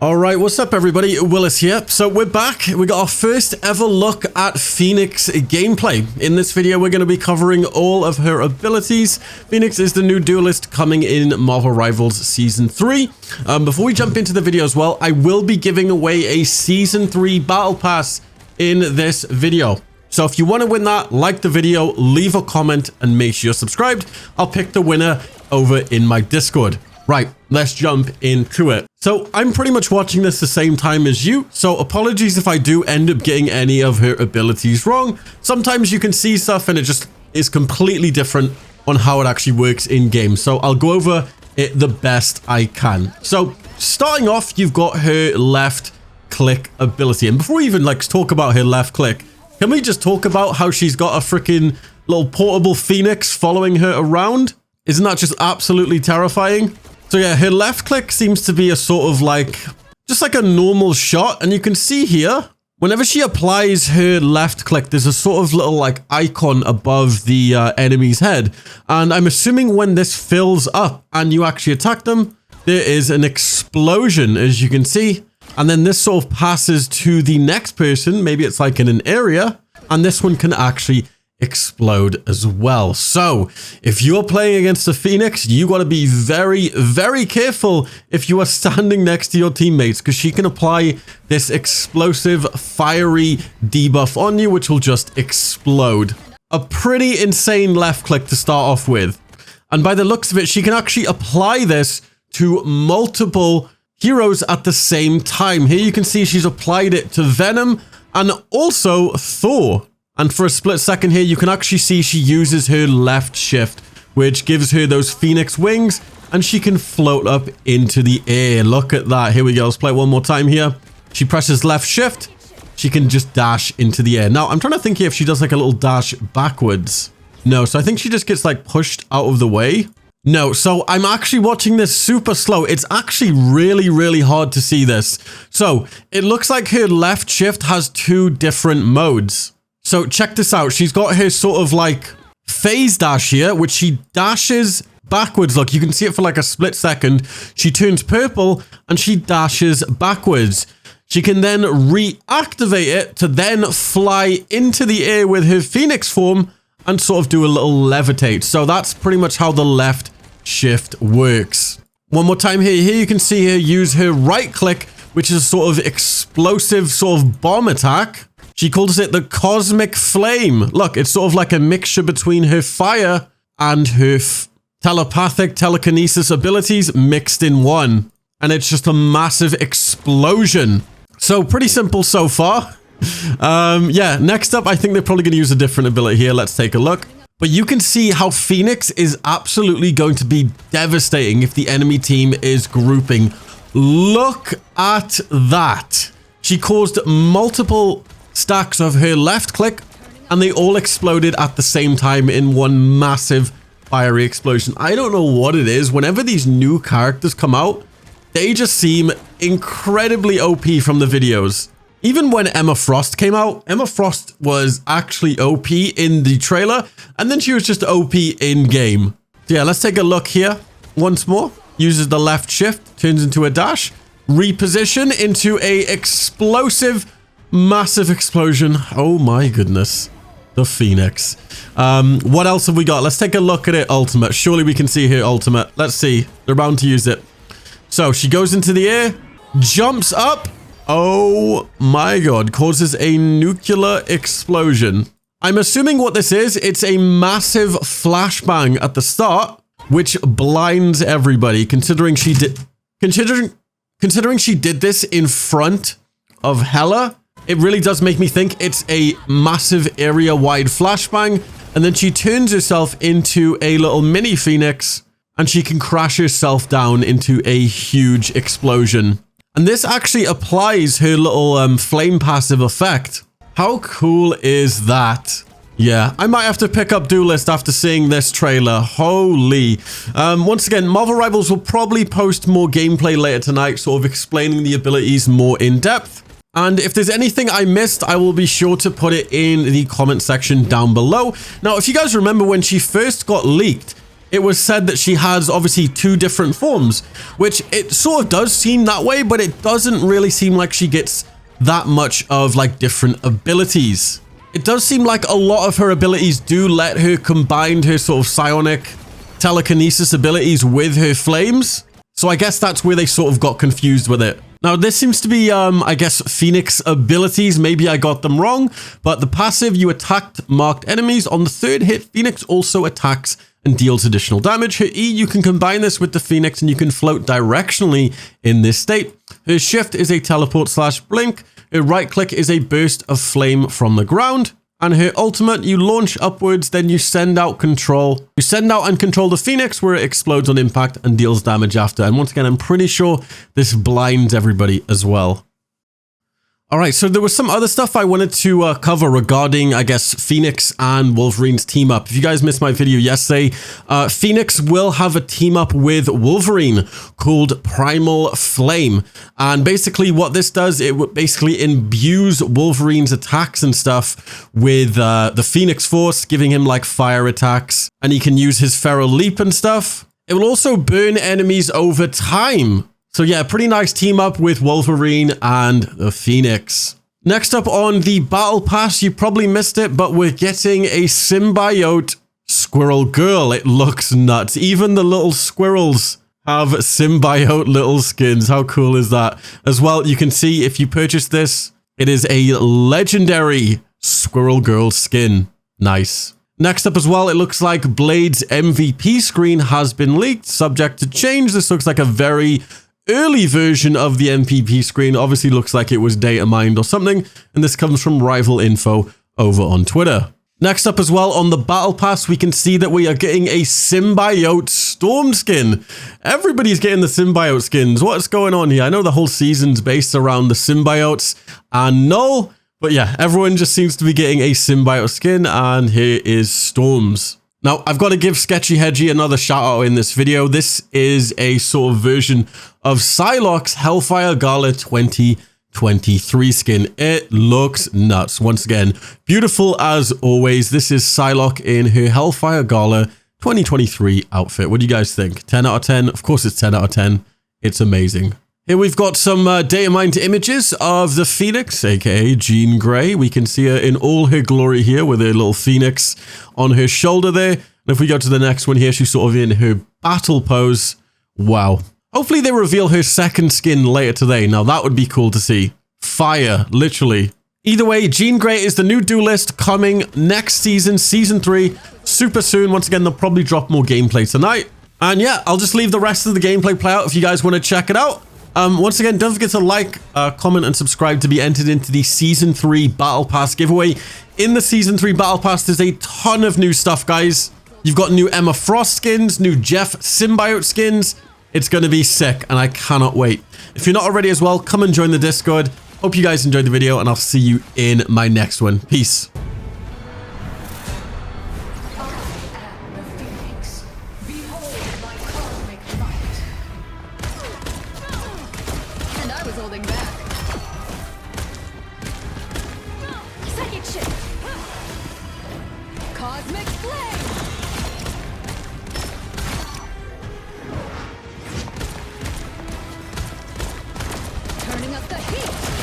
Alright, what's up everybody? Willis here. So we're back. We got our first ever look at Phoenix gameplay. In this video, we're going to be covering all of her abilities. Phoenix is the new duelist coming in Marvel Rivals Season 3. Before we jump into the video as well, I will be giving away a Season 3 Battle Pass in this video. So if you want to win that, like the video, leave a comment, and make sure you're subscribed. I'll pick the winner over in my Discord. Right, let's jump into it. So I'm pretty much watching this the same time as you, so apologies if I do end up getting any of her abilities wrong. Sometimes you can see stuff and it just is completely different on how it actually works in game. So I'll go over it the best I can. So starting off, you've got her left click ability. And before we even talk about her left click, can we just talk about how she's got a freaking little portable phoenix following her around? Isn't that just absolutely terrifying? So yeah, her left click seems to be a sort of just like a normal shot. And you can see here, whenever she applies her left click, there's a sort of little icon above the enemy's head. And I'm assuming when this fills up and you actually attack them, there is an explosion, as you can see. And then this sort of passes to the next person. Maybe it's in an area. And this one can actually explode as well. So if you're playing against a Phoenix, you got to be very, very careful if you are standing next to your teammates, because she can apply this explosive fiery debuff on you, which will just explode. A pretty insane left click to start off with. And by the looks of it, she can actually apply this to multiple heroes at the same time. Here you can see she's applied it to Venom and also Thor. And for a split second here, you can actually see she uses her left shift, which gives her those Phoenix wings, and she can float up into the air. Look at that. Here we go. Let's play it one more time here. She presses left shift. She can just dash into the air. Now, I'm trying to think here if she does a little dash backwards. No, so I think she just gets pushed out of the way. No, so I'm actually watching this super slow. It's actually really, really hard to see this. So it looks like her left shift has two different modes. So check this out. She's got her sort of phase dash here, which she dashes backwards. Look, you can see it for a split second. She turns purple and she dashes backwards. She can then reactivate it to then fly into the air with her Phoenix form and sort of do a little levitate. So that's pretty much how the left shift works. One more time here. Here you can see her use her right click, which is a sort of explosive sort of bomb attack. She calls it the Cosmic Flame. Look, it's sort of a mixture between her fire and her telepathic telekinesis abilities mixed in one. And it's just a massive explosion. So pretty simple so far. Yeah, next up, I think they're probably going to use a different ability here. Let's take a look. But you can see how Phoenix is absolutely going to be devastating if the enemy team is grouping. Look at that. She caused multiple stacks of her left click, and they all exploded at the same time in one massive fiery explosion. I don't know what it is. Whenever these new characters come out, they just seem incredibly OP from the videos. Even when Emma Frost came out, Emma Frost was actually OP in the trailer, and then she was just OP in game. So yeah, let's take a look here once more. Uses the left shift, turns into a dash, reposition into a explosive massive explosion. Oh my goodness. The Phoenix. What else have we got? Let's take a look at it ultimate. Surely we can see her ultimate. Let's see. They're bound to use it. So she goes into the air, jumps up. Oh my god. Causes a nuclear explosion. I'm assuming what this is, it's a massive flashbang at the start, which blinds everybody, considering she did this in front of Hela. It really does make me think it's a massive area-wide flashbang, and then she turns herself into a little mini Phoenix, and she can crash herself down into a huge explosion. And this actually applies her little flame passive effect. How cool is that? Yeah, I might have to pick up Duelist after seeing this trailer. Holy. Once again, Marvel Rivals will probably post more gameplay later tonight, sort of explaining the abilities more in depth. And if there's anything I missed, I will be sure to put it in the comment section down below. Now, if you guys remember when she first got leaked, it was said that she has obviously 2 different forms, which it sort of does seem that way, but it doesn't really seem like she gets that much of like different abilities. It does seem like a lot of her abilities do let her combine her sort of psionic telekinesis abilities with her flames. So I guess that's where they sort of got confused with it. Now, this seems to be, I guess, Phoenix abilities. Maybe I got them wrong, but the passive, you attacked marked enemies. On the 3rd hit, Phoenix also attacks and deals additional damage. Her E, you can combine this with the Phoenix and you can float directionally in this state. Her shift is a teleport/blink. Her right click is a burst of flame from the ground. And her ultimate, you launch upwards, then you send out control. You send out and control the Phoenix where it explodes on impact and deals damage after. And once again, I'm pretty sure this blinds everybody as well. All right, so there was some other stuff I wanted to cover regarding, I guess, Phoenix and Wolverine's team up. If you guys missed my video yesterday, Phoenix will have a team up with Wolverine called Primal Flame. And basically what this does, it basically imbues Wolverine's attacks and stuff with the Phoenix Force, giving him like fire attacks, and he can use his Feral Leap and stuff. It will also burn enemies over time. So yeah, pretty nice team up with Wolverine and the Phoenix. Next up on the Battle Pass, you probably missed it, but we're getting a Symbiote Squirrel Girl. It looks nuts. Even the little squirrels have Symbiote little skins. How cool is that? As well, you can see if you purchase this, it is a legendary Squirrel Girl skin. Nice. Next up as well, it looks like Blade's MVP screen has been leaked, subject to change. This looks like a very early version of the MVP screen. Obviously looks like it was data mined or something, and this comes from Rival Info over on Twitter. Next up as well on the Battle Pass, we can see that we are getting a Symbiote Storm skin. Everybody's getting the Symbiote skins. What's going on here? I know the whole season's based around the Symbiotes and Null, but yeah, everyone just seems to be getting a Symbiote skin, and here is Storm's. Now, I've got to give Sketchy Hedgie another shout out in this video. This is a sort of version of Psylocke's Hellfire Gala 2023 skin. It looks nuts. Once again, beautiful as always. This is Psylocke in her Hellfire Gala 2023 outfit. What do you guys think? 10 out of 10? Of course it's 10 out of 10. It's amazing. Here we've got some data mined images of the Phoenix, aka Jean Grey. We can see her in all her glory here with her little Phoenix on her shoulder there. And if we go to the next one here, she's sort of in her battle pose. Wow. Hopefully they reveal her second skin later today. Now that would be cool to see. Fire, literally. Either way, Jean Grey is the new duelist coming next season, season 3, super soon. Once again, they'll probably drop more gameplay tonight. And yeah, I'll just leave the rest of the gameplay play out if you guys want to check it out. Once again, don't forget to like, comment, and subscribe to be entered into the Season 3 Battle Pass giveaway. In the Season 3 Battle Pass, there's a ton of new stuff, guys. You've got new Emma Frost skins, new Jeff Symbiote skins. It's going to be sick, and I cannot wait. If you're not already as well, come and join the Discord. Hope you guys enjoyed the video, and I'll see you in my next one. Peace. Cosmic flame! Turning up the heat!